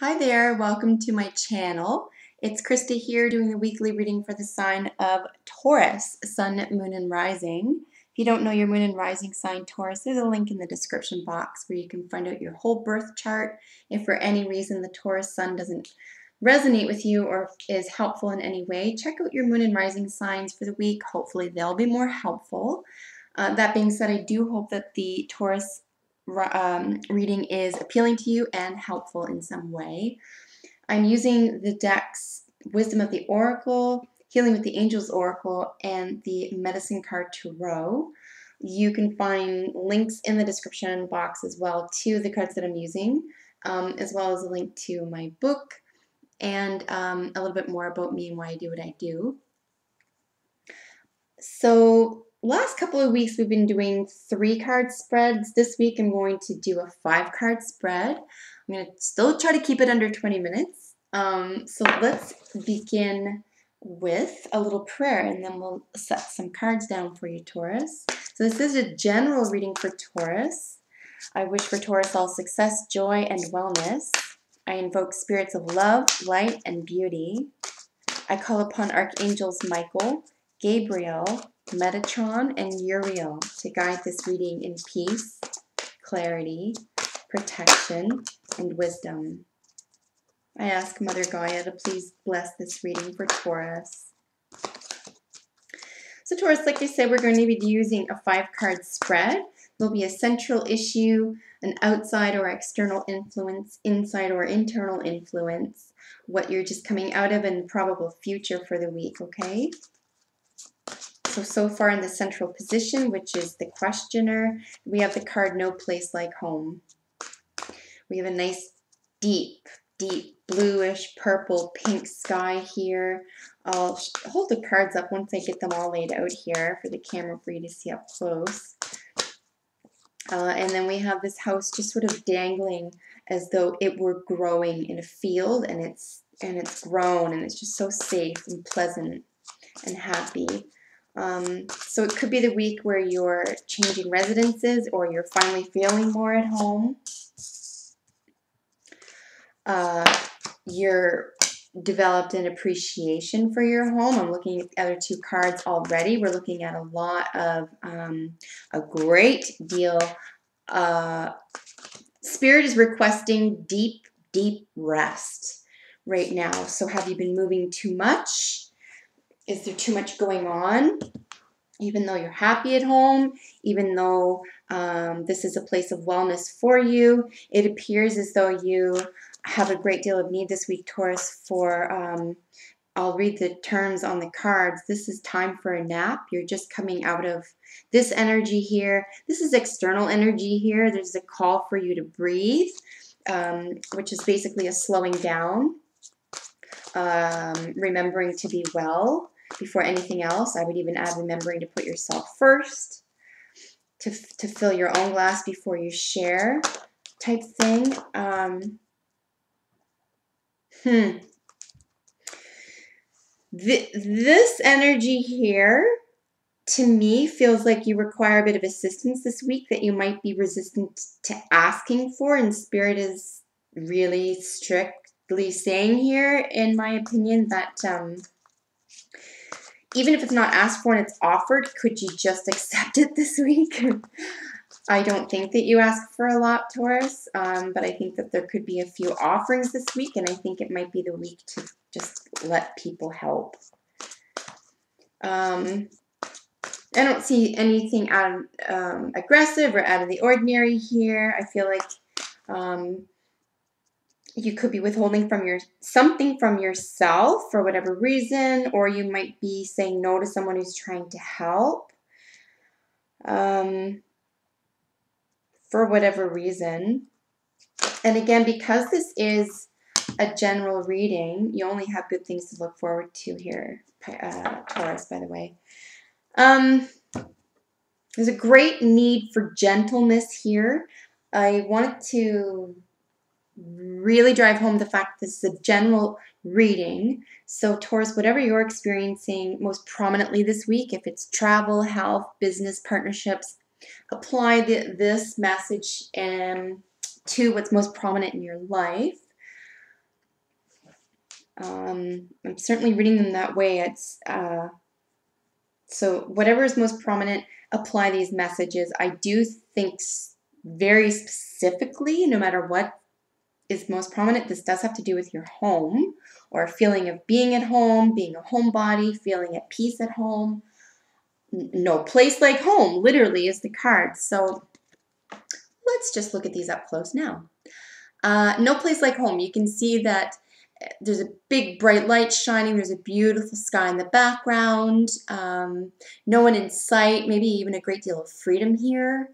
Hi there, welcome to my channel. It's Krista here doing the weekly reading for the sign of Taurus, Sun, Moon, and Rising. If you don't know your Moon and Rising sign, Taurus, there's a link in the description box where you can find out your whole birth chart. If for any reason the Taurus Sun doesn't resonate with you or is helpful in any way, check out your Moon and Rising signs for the week. Hopefully they'll be more helpful. That being said, I do hope that the Taurus reading is appealing to you and helpful in some way. I'm using the decks Wisdom of the Oracle, Healing with the Angels Oracle, and the Medicine Card Tarot. You can find links in the description box as well to the cards that I'm using, as well as a link to my book and a little bit more about me and why I do what I do. So last couple of weeks we've been doing 3-card spreads. This week I'm going to do a 5-card spread. I'm going to still try to keep it under 20 minutes. So let's begin with a little prayer and then we'll set some cards down for you, Taurus. So this is a general reading for Taurus. I wish for Taurus all success, joy, and wellness. I invoke spirits of love, light, and beauty. I call upon Archangels Michael, Gabriel, Metatron, and Uriel to guide this reading in peace, clarity, protection, and wisdom. I ask Mother Gaia to please bless this reading for Taurus. So Taurus, like I said, we're going to be using a 5-card spread. There'll be a central issue, an outside or external influence, inside or internal influence, what you're just coming out of, and probable future for the week, okay? So far in the central position, which is the questioner, we have the card No Place Like Home. We have a nice deep bluish, purple, pink sky here. I'll hold the cards up once I get them all laid out here for the camera for you to see up close. And then we have this house just sort of dangling as though it were growing in a field, and it's grown, and it's just so safe and pleasant and happy. So it could be the week where you're changing residences or you're finally feeling more at home. You're developed an appreciation for your home. I'm looking at the other 2 cards already. We're looking at a lot of, a great deal. Spirit is requesting deep rest right now. So have you been moving too much? Is there too much going on? Even though you're happy at home, even though this is a place of wellness for you, it appears as though you have a great deal of need this week, Taurus, for, I'll read the terms on the cards. This is time for a nap. You're just coming out of this energy here. This is external energy here. There's a call for you to breathe, which is basically a slowing down, remembering to be well. Before anything else, I would even add remembering to put yourself first, to fill your own glass before you share, type thing. This energy here, to me, feels like you require a bit of assistance this week that you might be resistant to asking for, and Spirit is really strictly saying here, in my opinion, that even if it's not asked for and it's offered, could you just accept it this week? I don't think that you ask for a lot, Taurus, but I think that there could be a few offerings this week, and I think it might be the week to just let people help. I don't see anything out of, aggressive or out of the ordinary here. I feel like you could be withholding from something from yourself for whatever reason, or you might be saying no to someone who's trying to help for whatever reason. And again, because this is a general reading, you only have good things to look forward to here, Taurus, by the way. There's a great need for gentleness here. I wanted to really drive home the fact that this is a general reading. So Taurus, whatever you're experiencing most prominently this week, if it's travel, health, business, partnerships, apply this message to what's most prominent in your life. I'm certainly reading them that way. It's so whatever is most prominent, apply these messages. I do think very specifically, no matter what is most prominent, this does have to do with your home or a feeling of being at home, being a homebody, feeling at peace at home. No place like home, literally, is the card. So let's just look at these up close now. No place like home. You can see that there's a big bright light shining. There's a beautiful sky in the background. No one in sight. Maybe even a great deal of freedom here.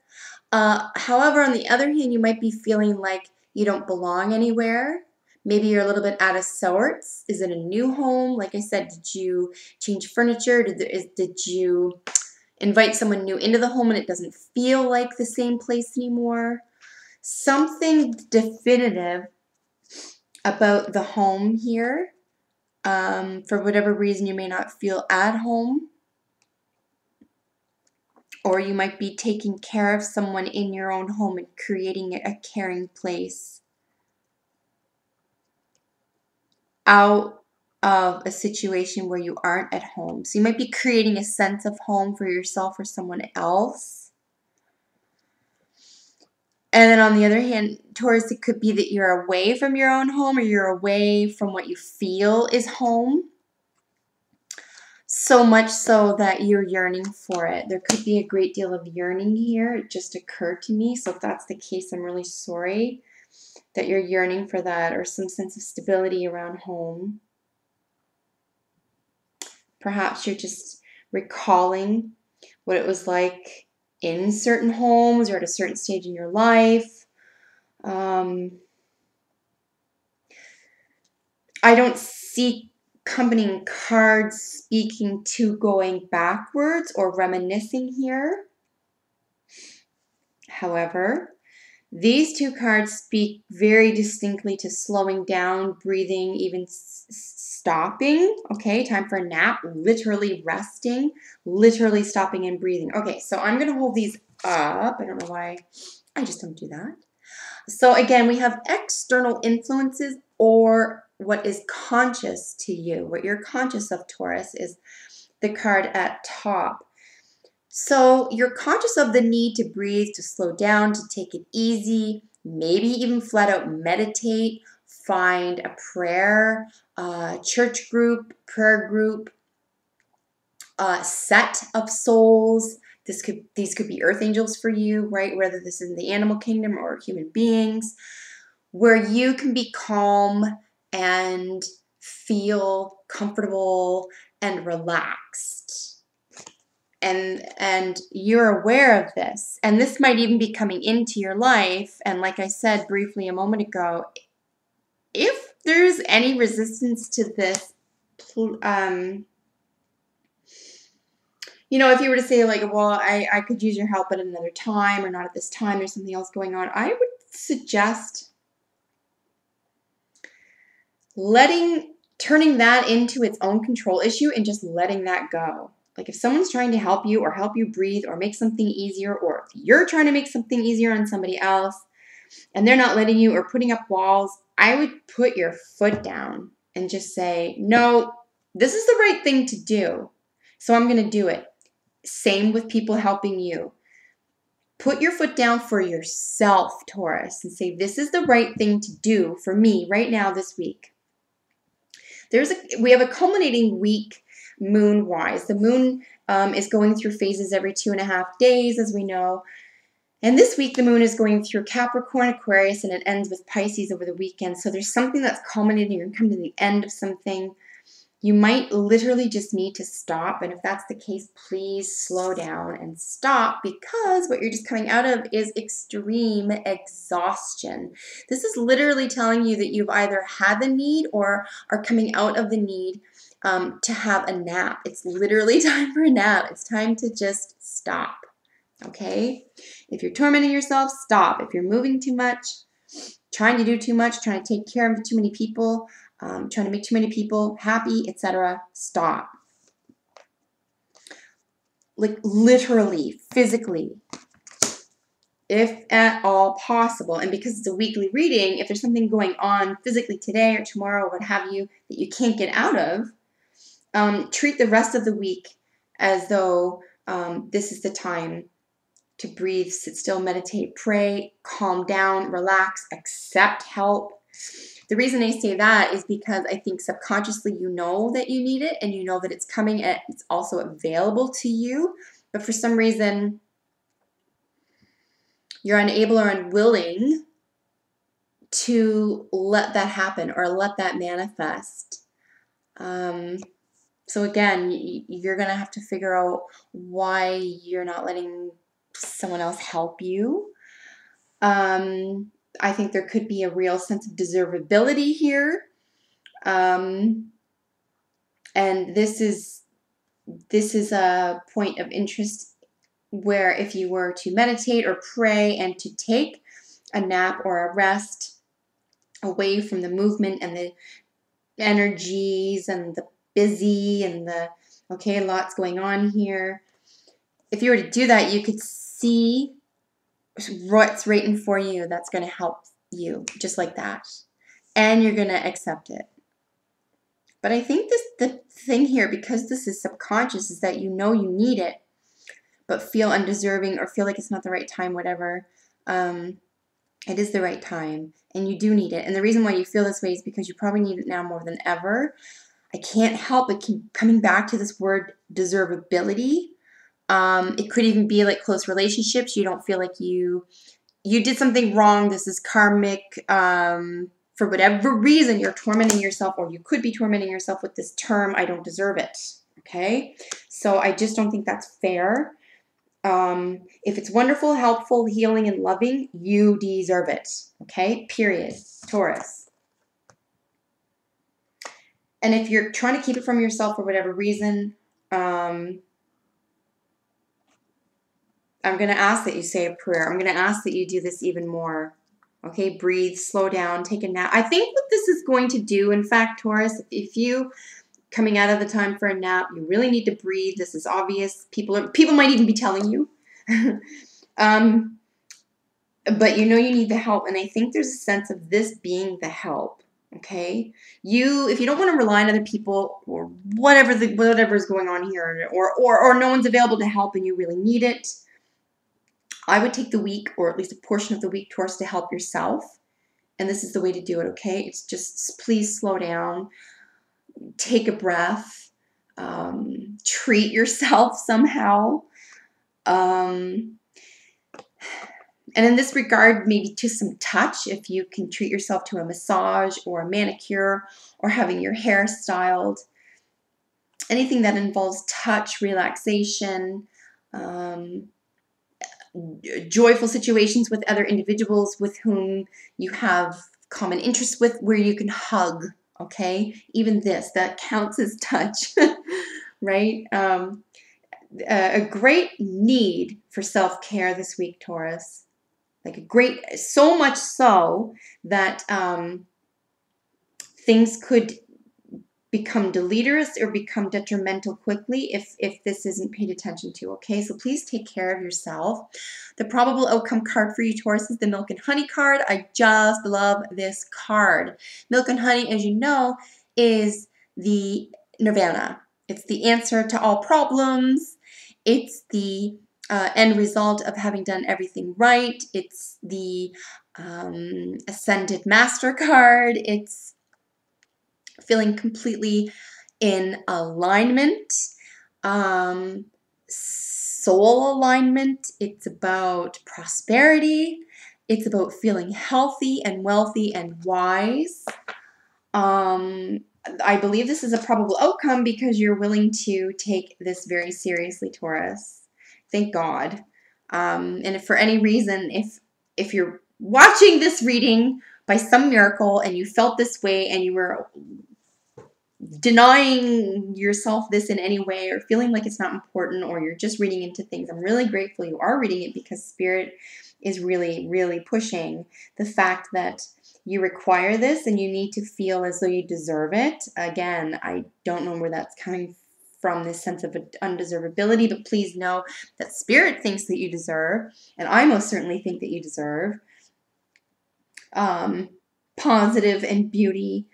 However, on the other hand, you might be feeling like you don't belong anywhere. Maybe you're a little bit out of sorts. Is it a new home? Like I said, did you change furniture? Did you invite someone new into the home and it doesn't feel like the same place anymore? Something definitive about the home here. For whatever reason, you may not feel at home. Or you might be taking care of someone in your own home and creating a caring place out of a situation where you aren't at home. So you might be creating a sense of home for yourself or someone else. And then on the other hand, Taurus, it could be that you're away from your own home or you're away from what you feel is home. So much so that you're yearning for it. There could be a great deal of yearning here. It just occurred to me. So if that's the case, I'm really sorry that you're yearning for that or some sense of stability around home. Perhaps you're just recalling what it was like in certain homes or at a certain stage in your life. I don't see accompanying cards speaking to going backwards or reminiscing here. However, these two cards speak very distinctly to slowing down, breathing, even stopping. Okay, time for a nap, literally resting, literally stopping and breathing. Okay, so I'm going to hold these up. I don't know why I just don't do that. So again, we have external influences or what is conscious to you. What you're conscious of, Taurus, is the card at top. So you're conscious of the need to breathe, to slow down, to take it easy, maybe even flat out meditate, find a prayer, church group, prayer group, set of souls. These could be earth angels for you, right? Whether this is in the animal kingdom or human beings, where you can be calm and feel comfortable and relaxed. And you're aware of this. And this might even be coming into your life. And like I said briefly a moment ago, if there's any resistance to this, you know, if you were to say like, well, I could use your help at another time or not at this time, there's something else going on, I would suggest turning that into its own control issue and just letting that go. Like if someone's trying to help you or help you breathe or make something easier, or if you're trying to make something easier on somebody else and they're not letting you or putting up walls, I would put your foot down and just say, no, this is the right thing to do, so I'm going to do it. Same with people helping you. Put your foot down for yourself, Taurus, and say, this is the right thing to do for me right now this week. We have a culminating week moon-wise. The moon is going through phases every 2.5 days, as we know. And this week, the moon is going through Capricorn, Aquarius, and it ends with Pisces over the weekend. So there's something that's culminating. You're going to come to the end of something. You might literally just need to stop. And if that's the case, please slow down and stop, because what you're just coming out of is extreme exhaustion. This is literally telling you that you've either had the need or are coming out of the need to have a nap. It's literally time for a nap. It's time to just stop. Okay? If you're tormenting yourself, stop. If you're moving too much, trying to do too much, trying to take care of too many people, trying to make too many people happy, etc., stop. Like literally, physically, if at all possible. And because it's a weekly reading, if there's something going on physically today or tomorrow or what have you that you can't get out of, treat the rest of the week as though this is the time to breathe, sit still, meditate, pray, calm down, relax, accept help. The reason I say that is because I think subconsciously you know that you need it and you know that it's coming and it's also available to you. But for some reason, you're unable or unwilling to let that happen or let that manifest. So again, you're going to have to figure out why you're not letting someone else help you. I think there could be a real sense of deservability here. And this is a point of interest where if you were to meditate or pray and to take a nap or a rest away from the movement and the energies and the busy and the, okay, lots going on here. If you were to do that, you could see what's waiting for you that's going to help you just like that. And you're going to accept it. But I think the thing here, because this is subconscious, is that you know you need it, but feel undeserving or feel like it's not the right time, whatever. It is the right time, and you do need it. And the reason why you feel this way is because you probably need it now more than ever. I can't help but keep coming back to this word deservability. It could even be like close relationships. You don't feel like you did something wrong. This is karmic. For whatever reason, you're tormenting yourself, or you could be tormenting yourself with this term, I don't deserve it. Okay? So I just don't think that's fair. If it's wonderful, helpful, healing, and loving, you deserve it. Okay? Period. Taurus. And if you're trying to keep it from yourself for whatever reason, I'm going to ask that you say a prayer. I'm going to ask that you do this even more. Okay? Breathe, slow down, take a nap. I think what this is going to do, in fact, Taurus, if you coming out of the time for a nap, you really need to breathe. This is obvious. People might even be telling you. But you know you need the help, and I think there's a sense of this being the help. Okay, if you don't want to rely on other people or whatever is going on here, or no one's available to help and you really need it, I would take the week, or at least a portion of the week, Taurus, to help yourself. And this is the way to do it. Okay, it's just please slow down, take a breath, treat yourself somehow. And in this regard, maybe to some touch, if you can treat yourself to a massage or a manicure or having your hair styled. Anything that involves touch, relaxation, joyful situations with other individuals with whom you have common interests with, where you can hug, okay? Even this, that counts as touch, right? A great need for self-care this week, Taurus. Like so much so that things could become deleterious or become detrimental quickly if this isn't paid attention to, okay? So please take care of yourself. The probable outcome card for you, Taurus, is the Milk and Honey card. I just love this card. Milk and Honey, as you know, is the nirvana. It's the answer to all problems. It's the end result of having done everything right. It's the Ascended Master card. It's feeling completely in alignment, soul alignment. It's about prosperity. It's about feeling healthy and wealthy and wise. I believe this is a probable outcome because you're willing to take this very seriously, Taurus. Thank God. And if for any reason, if you're watching this reading by some miracle and you felt this way and you were denying yourself this in any way or feeling like it's not important or you're just reading into things, I'm really grateful you are reading it because Spirit is really, really pushing the fact that you require this and you need to feel as though you deserve it. Again, I don't know where that's coming from this sense of undeservability, but please know that Spirit thinks that you deserve, and I most certainly think that you deserve positive and beauty,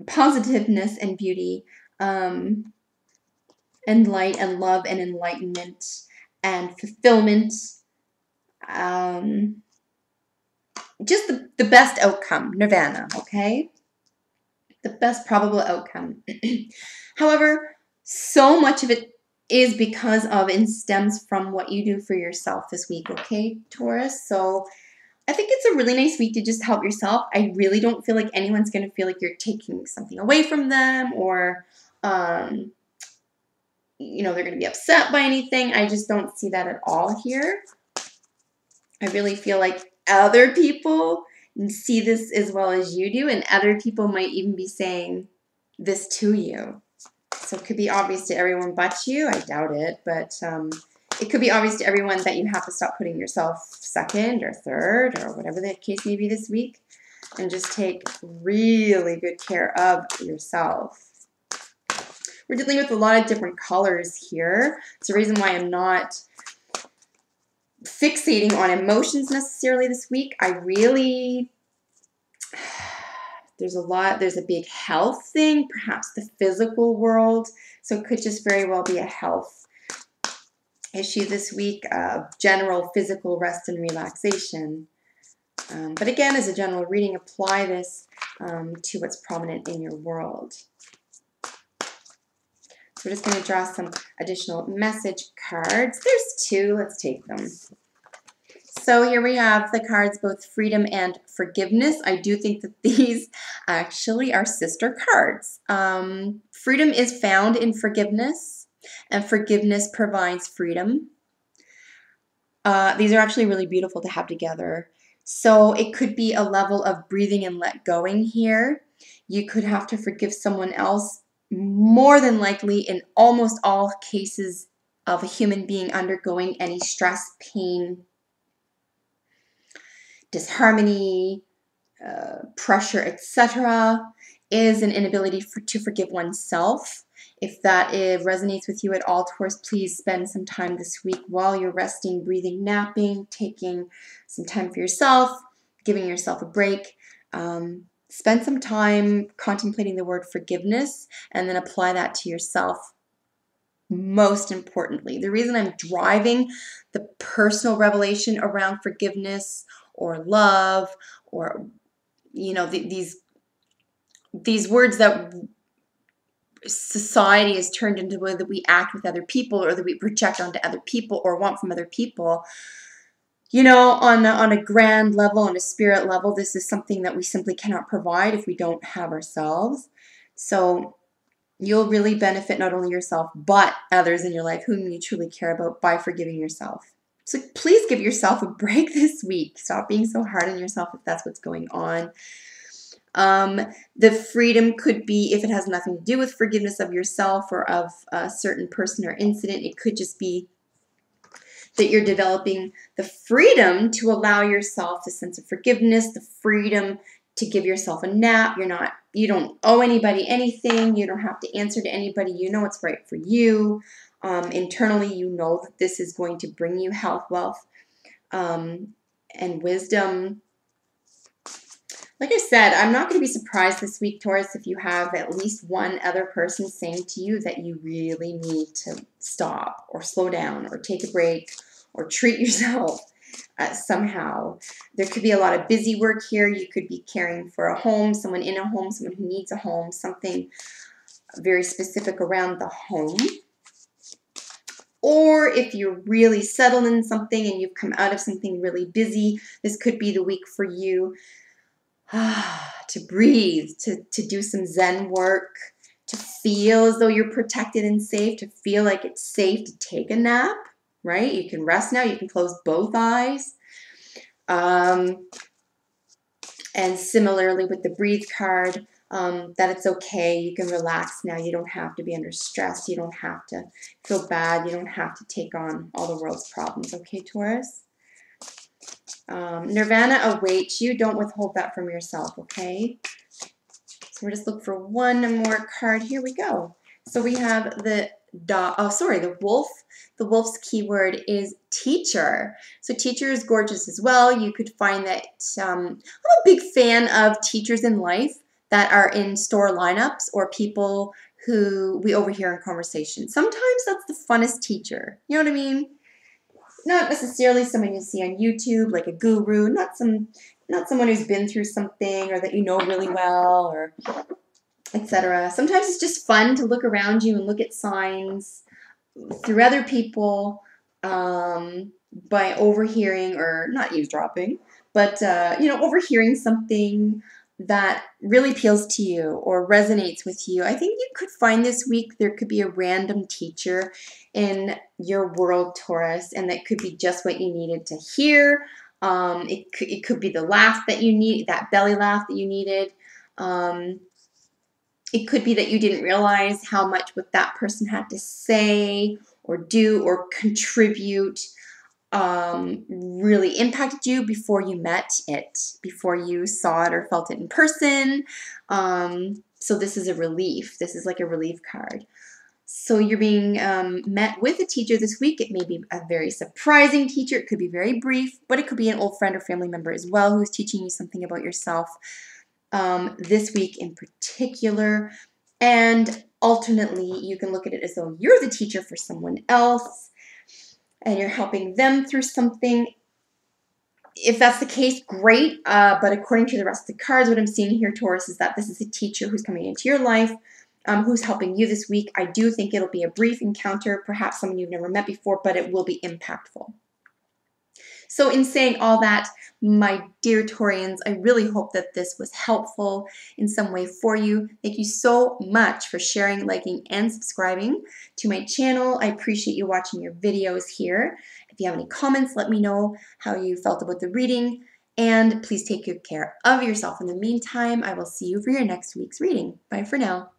positiveness and beauty, and light and love and enlightenment and fulfillment. Just the best outcome, Nirvana, okay? The best probable outcome. However, so much of it is because of and stems from what you do for yourself this week, okay, Taurus? So I think it's a really nice week to just help yourself. I really don't feel like anyone's going to feel like you're taking something away from them or, you know, they're going to be upset by anything. I just don't see that at all here. I really feel like other people see this as well as you do, and other people might even be saying this to you. So it could be obvious to everyone but you. I doubt it, but it could be obvious to everyone that you have to stop putting yourself second or third or whatever the case may be this week, and just take really good care of yourself. We're dealing with a lot of different colors here. It's the reason why I'm not fixating on emotions necessarily this week. I really, there's a big health thing, perhaps the physical world. So it could just very well be a health issue this week, general physical rest and relaxation. But again, as a general reading, apply this to what's prominent in your world. So we're just going to draw some additional message cards. There's two. Let's take them. So here we have the cards, both freedom and forgiveness. I do think that these actually are sister cards. Freedom is found in forgiveness, and forgiveness provides freedom. These are actually really beautiful to have together. So it could be a level of breathing and let going here. You could have to forgive someone else, more than likely in almost all cases of a human being undergoing any stress, pain, disharmony, pressure, etc., is an inability to forgive oneself. If that resonates with you at all, Taurus, please spend some time this week while you're resting, breathing, napping, taking some time for yourself, giving yourself a break. Spend some time contemplating the word forgiveness and then apply that to yourself. Most importantly, the reason I'm driving the personal revelation around forgiveness or love, or, you know, these words that society has turned into the way that we act with other people, or that we project onto other people or want from other people. You know, on a grand level, on a spirit level, this is something that we simply cannot provide if we don't have ourselves. So you'll really benefit not only yourself, but others in your life whom you truly care about by forgiving yourself. So please give yourself a break this week. Stop being so hard on yourself if that's what's going on. The freedom could be, if it has nothing to do with forgiveness of yourself or of a certain person or incident, it could just be that you're developing the freedom to allow yourself the sense of forgiveness, the freedom to give yourself a nap. You don't owe anybody anything. You don't have to answer to anybody. You know what's right for you. Internally, you know that this is going to bring you health, wealth, and wisdom. Like I said, I'm not going to be surprised this week, Taurus, if you have at least one other person saying to you that you really need to stop or slow down or take a break or treat yourself somehow. There could be a lot of busy work here. You could be caring for a home, someone in a home, someone who needs a home, something very specific around the home. Or if you're really settled in something and you've come out of something really busy, this could be the week for you to breathe, to do some Zen work, to feel as though you're protected and safe, to feel like it's safe to take a nap, right? You can rest now. You can close both eyes. And similarly with the breathe card, that it's okay. You can relax now. You don't have to be under stress. You don't have to feel bad. You don't have to take on all the world's problems. Okay, Taurus? Nirvana awaits you. Don't withhold that from yourself, okay? So we'll just look for one more card. Here we go. So we have the the wolf. The wolf's keyword is teacher. So teacher is gorgeous as well. You could find that I'm a big fan of teachers in life that are in store lineups or people who we overhear in conversation. Sometimes that's the funnest teacher. You know what I mean? Not necessarily someone you see on YouTube, like a guru, not someone who's been through something or that you know really well, or etc. Sometimes it's just fun to look around you and look at signs through other people by overhearing, or not eavesdropping, but overhearing something that really appeals to you or resonates with you. I think you could find this week there could be a random teacher in your world, Taurus, and that could be just what you needed to hear. It could be the laugh that you need, that belly laugh that you needed. It could be that you didn't realize how much what that person had to say or do or contribute really impacted you before you met it, before you saw it or felt it in person. So this is a relief. This is like a relief card. So you're being met with a teacher this week. It may be a very surprising teacher. It could be very brief, but it could be an old friend or family member as well who's teaching you something about yourself this week in particular. And alternately, you can look at it as though you're the teacher for someone else and you're helping them through something. If that's the case, great. But according to the rest of the cards, what I'm seeing here, Taurus, is that this is a teacher who's coming into your life, who's helping you this week. I do think it'll be a brief encounter, perhaps someone you've never met before, but it will be impactful. So in saying all that, my dear Taurians, I really hope that this was helpful in some way for you. Thank you so much for sharing, liking, and subscribing to my channel. I appreciate you watching your videos here. If you have any comments, let me know how you felt about the reading. And please take good care of yourself. In the meantime, I will see you for your next week's reading. Bye for now.